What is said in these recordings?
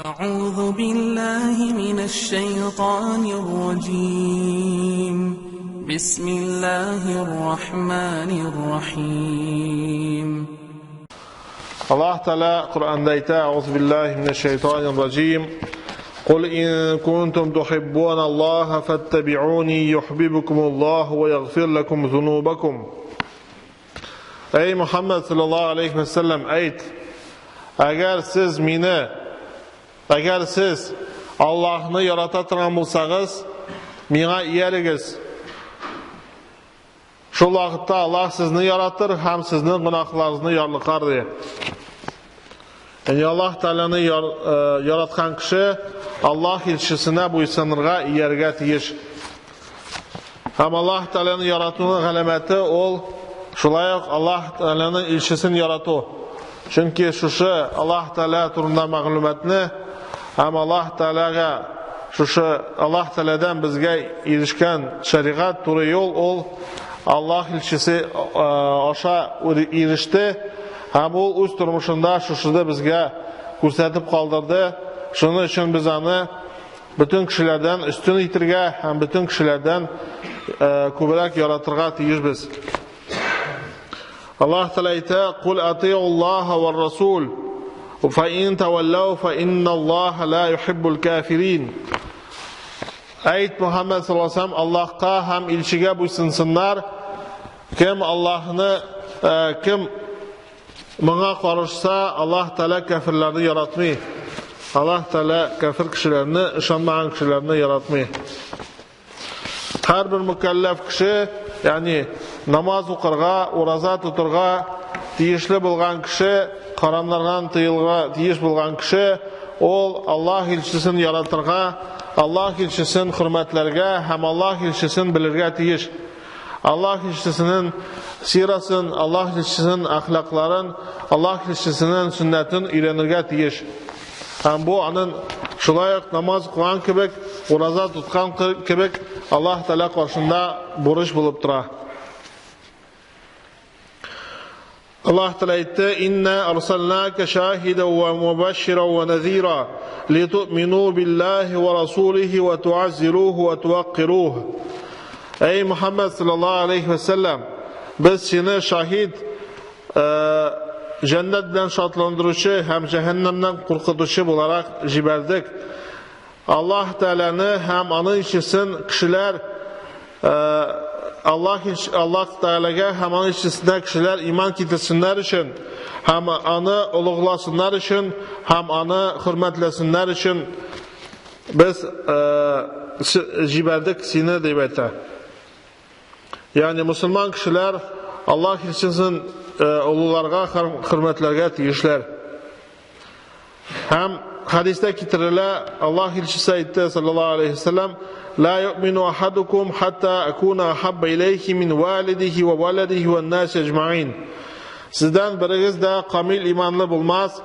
أعوذ بالله من الشيطان الرجيم. بسم الله الرحمن الرحيم. Allah Teala Kur'an'da ayta: "Euzu billahi mineşşeytanirracim. Kul in kuntum tuhibbunallaha fattabi'uni yuhibbukumullahu ve yaghfir lekum zunubakum." Ey Muhammed sallallahu aleyhi ve sellem ayt: Agar siz Allah'ını yarata turgan bolsagыз, миңа ияригиz. Шул вакытта Аллах сезне яратыр һәм сезнең гынахларыгызны ярлыкар ди. Yani Allah Teala'ны яраткан кеше Аллах илчесенә буйсынырга, ияргә тиеш. Һәм Аллах Teala'ны яратуның галәмәте ул шулай ук Аллах Teala'ның илчесен ярату. Чөнки шушы Аллах Teala турында мәгълүматны һәм Аллах Teala'дан безгә ирешкән шәригать туры юл ул Аллах илчесе аша иреште һәм ул үз тормышында шушыды безгә күрсәтеп калдырды. Шуның өчен без аны бүтән кешеләрдән үстен итәргә һәм бүтән кешеләрдән күбрәк яратырга тиешбез. Allah Teala ayta: "Kul ati'ullaha ve rasul, fa in tawallaw fa innallaha la yuhibbul kafirin." Ayet Muhammed sallallahu aleyhi ve sellem Allah'a hem ilçige buysunsunlar. Kim buna karışsa Allah Teala kafirlerini yaratmıyor. Allah Teala kafir kişilerini, ışanmayan kişilerini yaratmıyor. Her bir mükellef kişi, yani namaz okurga, uraza tuturga tiyişli bulgan kişi, karanlardan tiyiş bulgan kişi, ol Allah ilçisini yaratırga, Allah ilçisinin hürmetlerge, hem Allah ilçisini bilirge tiyiş. Allah ilçisinin sirasın, Allah ilçisinin ahlakların, Allah ilçisinin sünnetin öğrenirge tiyiş. Hem bu anın şulayık namaz kılan kibik, uraza tutkan kibik, Allah Teala karşında buruş bulup dura. Allah Teala aytdı: "İnna arsalnaka şahiden ve mubashiran ve nazira litu'minu billahi ve rasulihi ve tu'azziruhu ve tuwaqqiruhu." Ey Muhammed sallallahu aleyhi ve sellem, biz seni şahid, cennetten şatlandırıcı hem cehennemden korkutucu olarak jiberdik. Allah Teala'nı hem anı işisin kişiler Allah Teala'ga hem anı işisine kişiler iman kitilsinler için, hem anı uluğlasınlar için, hem anı hürmetlesinler için biz jiberdik seni deyibete. Yani Müslüman kişiler Allah için ulularga, hürmetlerge tiyişler. Hem hadiste kitiriler Allah ilçisi ayette sallallahu aleyhi ve sellem: "La yu'minu ahadukum hatta akuna ahabba ileyhi min validihi ve waladihi ve nas ecmaîn." Sizden biriniz de kamil imanlı bulmaz,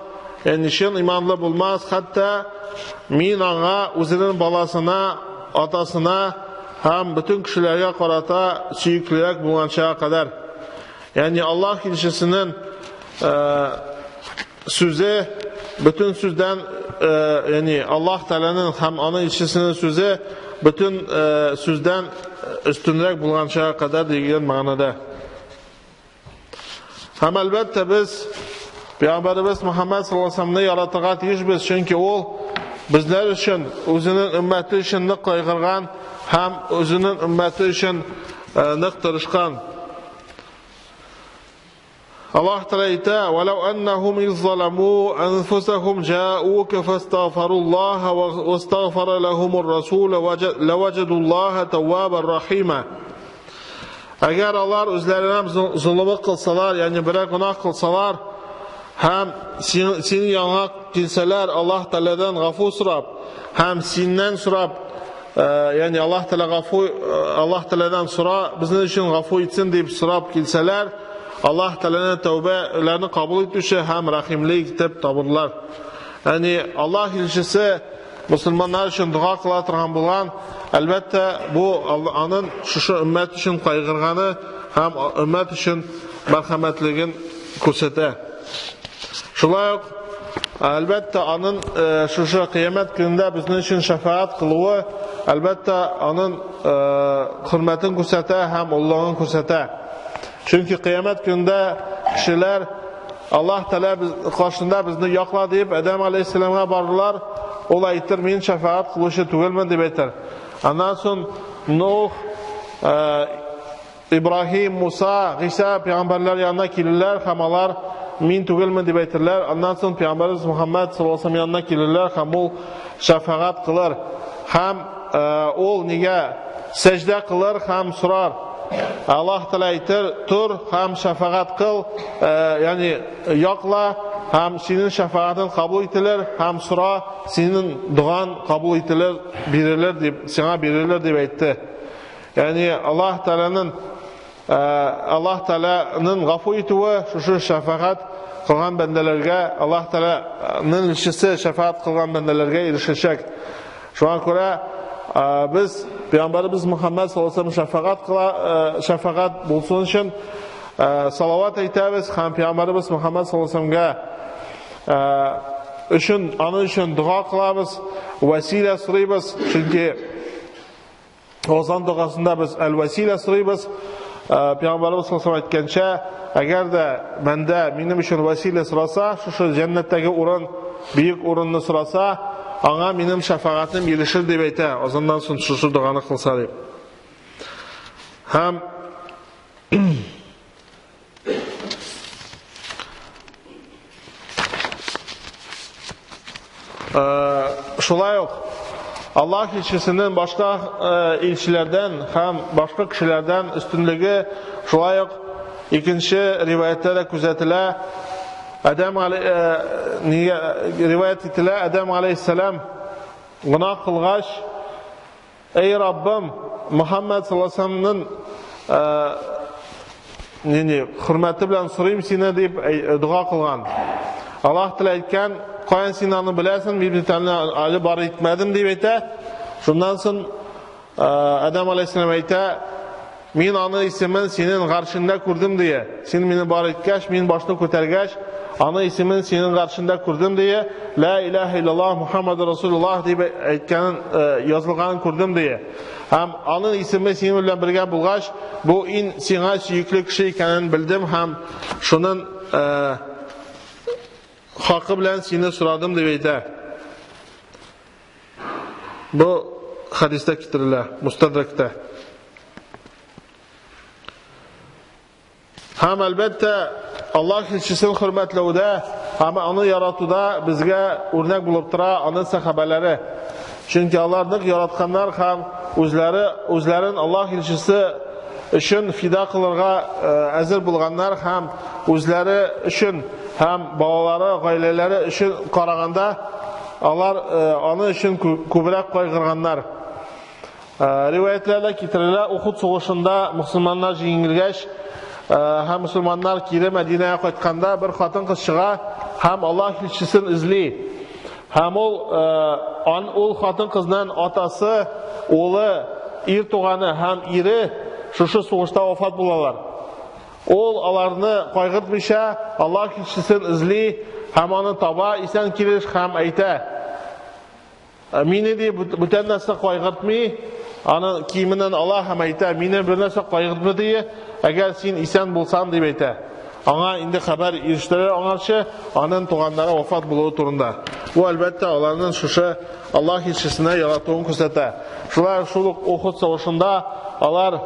şin imanlı bulmaz, hatta min ağa özünün balasına, atasına hem bütün kişilerge karata süyükleyerek bulunançaya kadar. Yani Allah ilçisinin sözü bütün sözden yani Allah Teala'nın hem ana ilçisinin sözü bütün sözden üstünlük bulunançaya kadar degan ma'noda. Hem elbette biz Peygamberimiz Muhammed sallallahu aleyhi ve sellem'ni yaratırga tiyişbiz, çünkü o bizler için, özünün ümmeti için nik kaygırgan, hem özünün ümmeti için nik tırışkan. Allah Teala ayta: "Velav ennahum izzalamu anfusahum ja'uka fastaghfirullaha ve istaghfara lahumur rasul lawajadallaha tawwabar rahima." Agar onlar özlerine zulmü kılsalar, yani bir günah kılsalar, hem senin yanına gelseler Allah Teala'dan gafur sorab, hem senden sorab, yani Allah Teala'dan sora bizim için gafur etsin deyip sorab gelseler, Allah Teala'nın tövbelerini kabul etmişse hem rahimliği kitap tabırlar. Yani Allah ilçisi Müslümanlar için dua kılatırgan bulan, elbette bu Allah'ın şu ümmet için kaygırganı hem ümmet için merhametliğin kursete. Şulay Әлбәттә, аның шушы кыямәт көндә безнең өчен шафаат кылуы, әлбәттә, аның хөрмәтен күрсәтә һәм уллыгын күрсәтә. Чөнки кыямәт көндә кешеләр Аллаһ Тәгалә каршында безне якла дип Адәм алейһиссаламга бардылар. Ул әйтер, мин шафаат кылучы түгелмен дип әйтер. Аннан соң Нух, Ибрахим, Муса, Гыйса пәйгамбәрләр янына килерләр һәм алар мин түгелмен дип әйтерләр. Аннан соң Пәйгамбәрбез Мөхәммәд саллаллаһу алейһи ва саллям янына килерләр һәм ул шафаат кылыр. Һәм ул нигә сәҗдә кылыр һәм сорар. Аллаһ Тәгалә әйтер, тур һәм шафаат кыл, ягъни якла һәм синең шафаатың кабул ителер һәм сора, синең дуаң кабул ителер, бирелер дип, сиңа бирелер дип әйтте. Ягъни Аллаһ Тәгаләнең гафу итүе шушы шафаат кылган бәндәләргә, Аллаһ Тәгаләнең илчесе шафаат кылган бәндәләргә ирешәчәк. Шуңа күрә biz Peygamberimiz Muhammed sallallahu aleyhi ve sellem şefaat bulsun için salavat aytamiz ham Peygamberimiz Muhammed sallallahu aleyhi ve sellem onun için dua kılamiz, vesile so'raymiz. Çünkü ozan duasında biz el-vesile so'raymiz. Peygamberimiz sallallahu aleyhi ve sellem aytgancha, agar da menda mening uchun vesile so'rasa, shu jannatdagi o'rin, buyuk o'rinni so'rasa, аңа минем шафағатым ерішір деп әйтә, озандан соң шушы дуаны кылса дип. Һәм шулай ук Аллаһ илчесенең башка илчеләрдән һәм башка кешеләрдән өстенлеге шулай ук икенче риваяттә күзәтелә. Риваят ителә, Адәм алейһиссалам гынах кылгач, эй Раббым, Мөхәммәд саллаллаһу алейһи ва саллямның хөрмәте белән сорыйм сине дип дуа кылган. Аллаһ Тәгалә әйткән, каян син аны беләсең, мин бит әле бар итмәдем дип әйтә. Шуннан соң Адәм алейһиссалам әйтә, мин аны исемен синең гаршында күрдем дия. Син мине бар иткәч, мин башны күтәргәч, аны исемен синең гаршында күрдем дия. Ла илаха иллаллаһ Мухаммад Расулуллаһ дип әйткәнен язылганын күрдем дия. Һәм аның исеме синең белән бергә булгач, бу ин сиңа сөйүкле кеше икәнен белдем һәм шуның хакы белән сине сорадым дип әйтә. Бу хадистә китерелә, Мустадракта. Һәм әлбәттә Аллаһ илчесен хөрмәтләүдә һәм аны яратуда безгә үрнәк булып тора аны сахабалары. Чөнки аларны яратканнар һәм үзләрен Аллаһ илчесе өчен фида кылырга әзер булганнар һәм үзләре өчен һәм балалары, гаиләләре өчен караганда алар аны өчен күбрәк кайгырганнар. Риваятләрдә китерелә, Ухуд сугышында мусламаннар җиңелгәч, һәм мусламаннар кире Мәдинәгә кайтканда бер хатын-кыз чыга һәм Аллаһ илчесен эзли. Һәм ул хатын-кызның атасы, улы, ир туганы һәм ире шушы сугышта вафат булалар. Ул аларны кайгыртмыйча Аллаһ илчесен эзли һәм аны таба, исән килеш һәм әйтә: "Мине ди бүтән нәрсә кайгыртмый, аны киеменнән ала һәм әйтә: "Мине бер нәрсә кайгыртмый ди, әгәр син исән булсаң" дип әйтә. Аңа инде хәбәр ирештеләр аңарчы, аның туганнары вафат булуы турында. Бу әлбәттә аларның шушы Аллаһ илчесенә яратуын күрсәтә. Шул ук Ухуд сугышында алар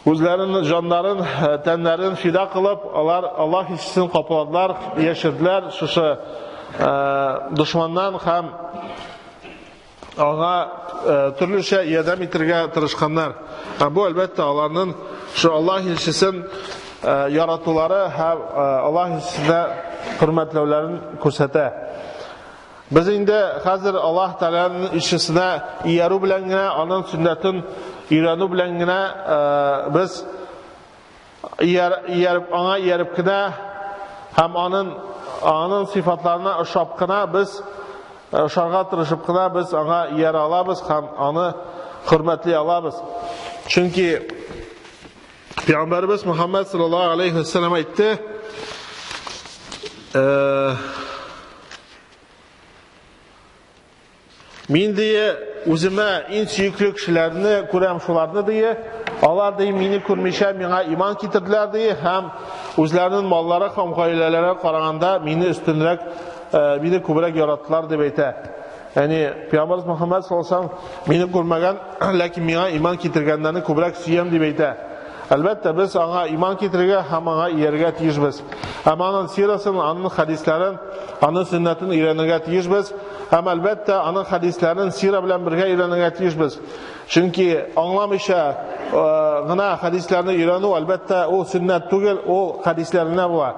үзләренең җаннарын, тәннәрен фида кылып, алар Аллаһ илчесен капладылар, яшерделәр шушы дошманнан һәм аңа төрлечә ярдәм итәргә тырышканнар. Бу әлбәттә аларның шу Аллаһ илчесен яратулары һәм Аллаһ илчесенә хөрмәтләүләрен күрсәтә. Без инде хәзер Аллаһ Тәгаләнең илчесенә иярү белән генә, аның сөннәтен өйрәнү белән генә без аңа ияреп кенә һәм аның сыйфатларына ошап кына без ошарга тырышып кына без аңа иярә алабыз һәм аны хөрмәтли алабыз. Чөнки Peygamberimiz Muhammed sallallahu aleyhi ve sellem aytты: Мен дие өзіме ең сүйікті кішілерді көрем шуларды дие. Алар дие мені көрмеше меңа иман кетірділер дие. Һәм өзлерінің маллары һәм ғаиләләре қарағанда мені үстінірек, мені көбірек яраттылар деп әйтә. Яғни Пeygamberimiz Muhammed sallallahu aleyhi ve sellem meni көрмәгән, ләкин миңа иман китергәннәрне күбрәк сөям дип әйтә. Әлбәттә без аңа иман китергә һәм аңа ияргә тиешбез. Һәм аның сирасын, аның хадисларын, аның сөннәтен өйрәнергә тиешбез. Һәм әлбәттә аның хадисларын сира белән бергә өйрәнергә тиешбез. Чөнки аңламыйча гына хадисларны өйрәнү әлбәттә ул сөннәт түгел, ул хадисларына була.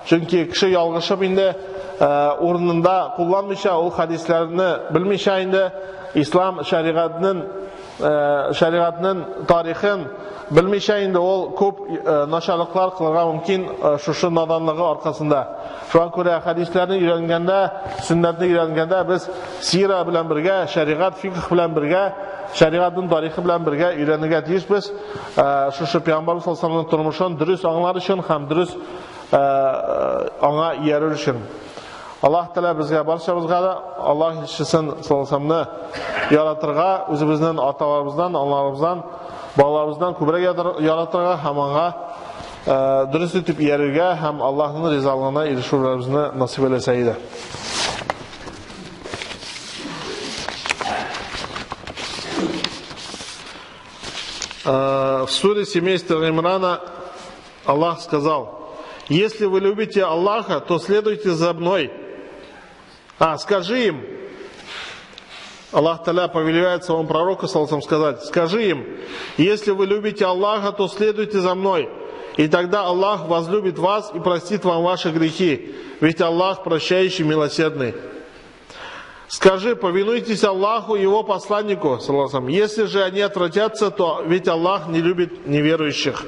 Чөнки кеше ялгышып инде урынында кулланмыйча, ул хадисларны белмичә инде ислам шәригатының тарихын белмичә инде ул күп начарлыклар кылырга мөмкин шушы наданлыгы аркасында. Шуңа күрә хадисларны өйрәнгәндә, сөннәтне өйрәнгәндә без сира белән бергә, шәригат, фикх белән бергә, шәригатның тарихы белән бергә өйрәнергә тиешбез. Шушы Пeygamberimiz sallallahu aleyhi ve sellem'nin тормышын дөрес аңлар өчен һәм дөрес аңа иярер өчен. Аллаһ Тәала безгә барчабызга да Аллаһ илчесен sallallahu aleyhi ve sellem'ni яратырга, үзебезнең аталарыбыздан, аналарыбыздан, балаларыбыздан күбрәк яратырга һәм аңа дөрес итеп иярергә һәм Аллаһның ризалыгына ирешүебезне насыйп итсә иде. В суре семейства Имрана Аллах сказал: если вы любите Аллаха, то следуйте за мной. Скажи им, Аллах Та'аля повелевает своему пророку сказать: скажи им, если вы любите Аллаха, то следуйте за мной, и тогда Аллах возлюбит вас и простит вам ваши грехи, ведь Аллах прощающий, милосердный. Скажи, повинуйтесь Аллаху и Его посланнику, если же они отвратятся, то ведь Аллах не любит неверующих.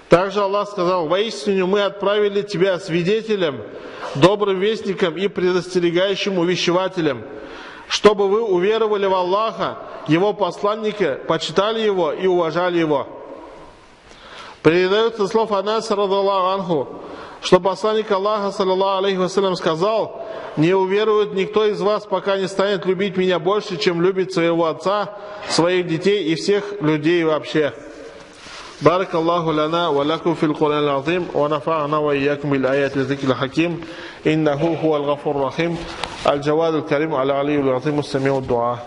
Также Аллах сказал: воистину мы отправили тебя свидетелем, добрым вестником и предостерегающим увещевателем, чтобы вы уверовали в Аллаха, Его посланника, почитали Его и уважали Его. Передается слов Анаса радаллаху анху, что посланник Аллаха саллаллаху алейхи ва саллям сказал: не уверует никто из вас, пока не станет любить меня больше, чем любит своего отца, своих детей и всех людей вообще. بارك الله لنا ولكم في القرآن العظيم ونفعنا وإياكم بالآيات الذكر الحكيم إنه هو الغفور الرحيم الجواد الكريم العلي العظيم السميع الدعاء.